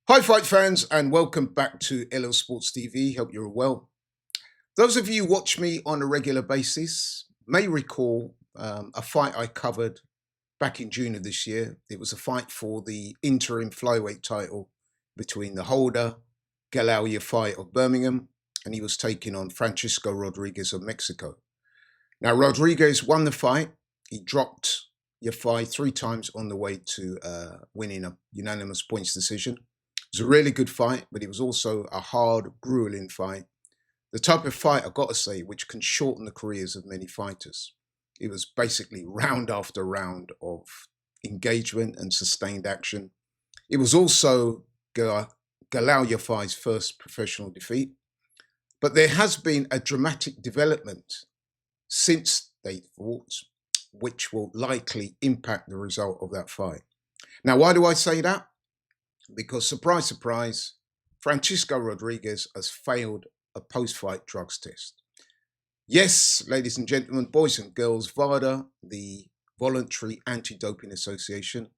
Hi, fight fans, and welcome back to LL Sports TV. Hope you're well. Those of you who watch me on a regular basis may recall a fight I covered back in June of this year. It was a fight for the interim flyweight title between the holder, Galal Yafai of Birmingham, and he was taking on Francisco Rodriguez of Mexico. Now, Rodriguez won the fight. He dropped Yafai three times on the way to winning a unanimous points decision. It was a really good fight, but it was also a hard, grueling fight. The type of fight, I've got to say, which can shorten the careers of many fighters. It was basically round after round of engagement and sustained action. It was also Galal Yafai's first professional defeat. But there has been a dramatic development since they fought, which will likely impact the result of that fight. Now, why do I say that? Because, surprise, surprise, Francisco Rodriguez has failed a post-fight drugs test. Yes, ladies and gentlemen, boys and girls, VADA, the Voluntary Anti-Doping Association,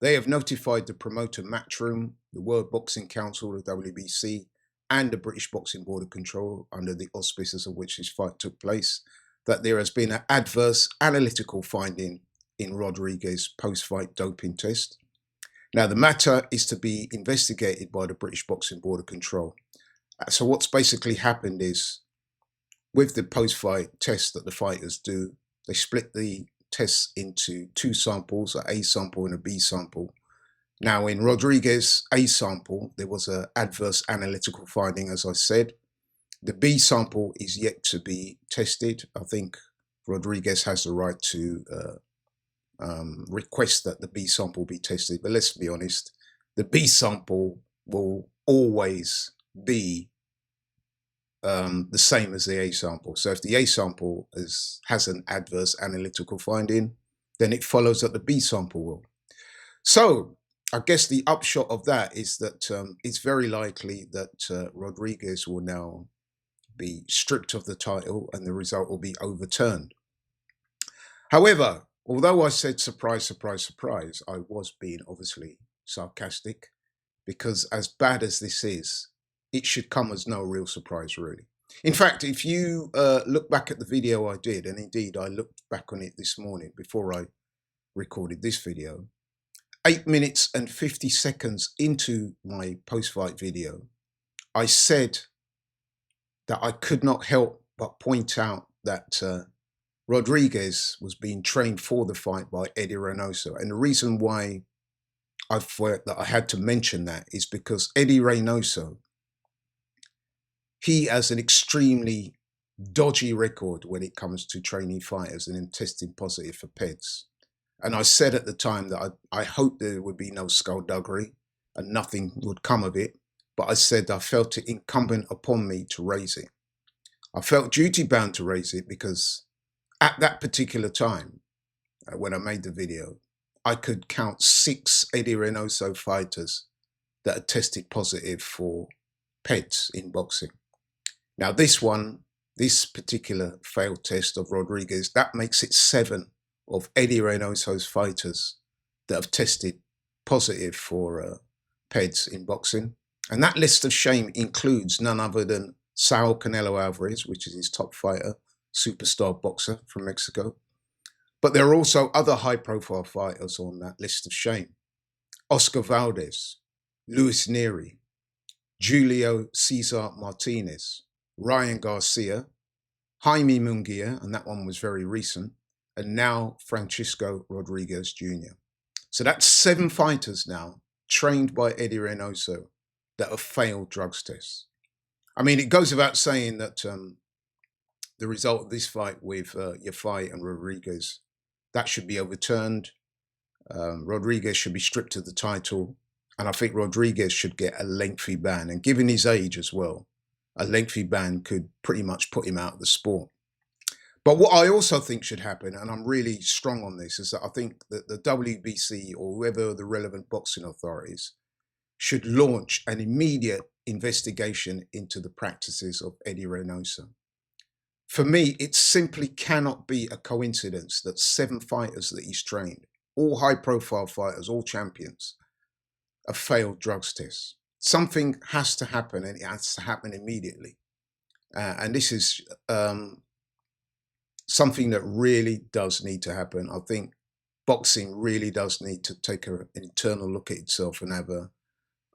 they have notified the promoter Matchroom, the World Boxing Council, the WBC, and the British Boxing Board of Control, under the auspices of which this fight took place, that there has been an adverse analytical finding in Rodriguez's post-fight doping test. Now, the matter is to be investigated by the British Boxing Board of Control. So what's basically happened is, with the post-fight test that the fighters do, they split the tests into two samples, an A sample and a B sample. Now, in Rodriguez's A sample, there was an adverse analytical finding, as I said. The B sample is yet to be tested. I think Rodriguez has the right to request that the B sample be tested. But let's be honest, the B sample will always be the same as the A sample. So if the A sample has an adverse analytical finding, then it follows that the B sample will. So I guess the upshot of that is that it's very likely that Rodriguez will now be stripped of the title and the result will be overturned. However, although I said surprise, surprise, surprise, I was being obviously sarcastic, because as bad as this is, it should come as no real surprise, really. In fact, if you look back at the video I did, and indeed I looked back on it this morning before I recorded this video, 8 minutes and 50 seconds into my post-fight video, I said that I could not help but point out that Rodriguez was being trained for the fight by Eddie Reynoso. And the reason why I thought that I had to mention that is because Eddie Reynoso, he has an extremely dodgy record when it comes to training fighters and then testing positive for PEDs. And I said at the time that I hoped there would be no skullduggery and nothing would come of it. But I said I felt it incumbent upon me to raise it. I felt duty bound to raise it because at that particular time, when I made the video, I could count 6 Eddie Reynoso fighters that had tested positive for PEDs in boxing. Now this particular failed test of Rodriguez, that makes it 7 of Eddie Reynoso's fighters that have tested positive for PEDs in boxing. And that list of shame includes none other than Saul Canelo Alvarez, which is his top fighter, superstar boxer from Mexico. But there are also other high-profile fighters on that list of shame. Oscar Valdez, Luis Neri, Julio Cesar Martinez, Ryan Garcia, Jaime Munguia, and that one was very recent, and now Francisco Rodriguez Jr. So that's 7 fighters now trained by Eddie Reynoso that have failed drugs tests. I mean, it goes without saying that the result of this fight with Yafai and Rodriguez, that should be overturned. Rodriguez should be stripped of the title, and I think Rodriguez should get a lengthy ban. And given his age as well, a lengthy ban could pretty much put him out of the sport. But what I also think should happen, and I'm really strong on this, is that I think that the WBC or whoever the relevant boxing authorities should launch an immediate investigation into the practices of Eddie Reynoso. For me, it simply cannot be a coincidence that 7 fighters that he's trained, all high-profile fighters, all champions, have failed drugs tests. something has to happen, and it has to happen immediately. And this is something that really does need to happen. I think boxing really does need to take an internal look at itself and have a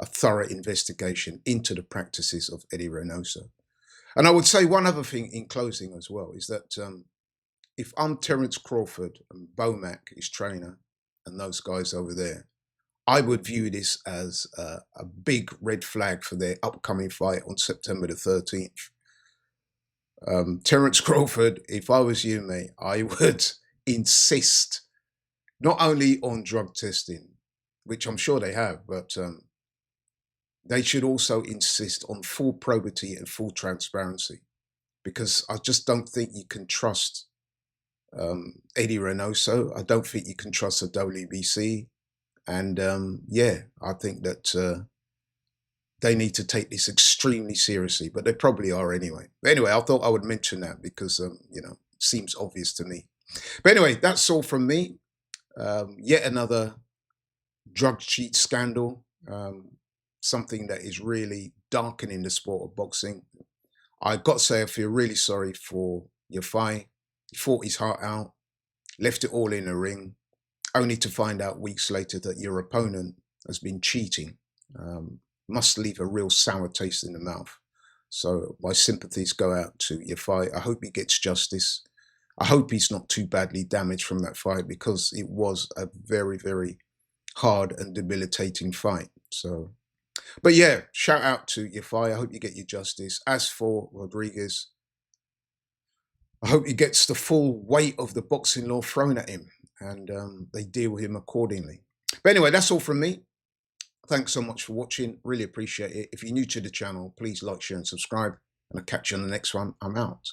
thorough investigation into the practices of Eddie Reynoso. And I would say one other thing in closing as well is that if I'm Terence Crawford and Bomac, his trainer, and those guys over there, I would view this as a big red flag for their upcoming fight on September the 13th. Terence Crawford, if I was you, mate, I would insist not only on drug testing, which I'm sure they have, but they should also insist on full probity and full transparency, because I just don't think you can trust Eddie Reynoso. I don't think you can trust the WBC. And yeah, I think that they need to take this extremely seriously, but they probably are anyway. But anyway, I thought I would mention that because, you know, it seems obvious to me. But anyway, that's all from me. Yet another drug cheat scandal, something that is really darkening the sport of boxing. I got to say, I feel really sorry for Yafai. He fought his heart out, left it all in the ring, only to find out weeks later that your opponent has been cheating. Must leave a real sour taste in the mouth. So my sympathies go out to Yafai. I hope he gets justice. I hope he's not too badly damaged from that fight, because it was a very, very hard and debilitating fight. So, but yeah, shout out to Yafai. I hope you get your justice. As for Rodriguez, I hope he gets the full weight of the boxing law thrown at him, and they deal with him accordingly. But anyway, that's all from me. Thanks so much for watching. Really appreciate it. If you're new to the channel, please like, share, and subscribe. And I'll catch you on the next one. I'm out.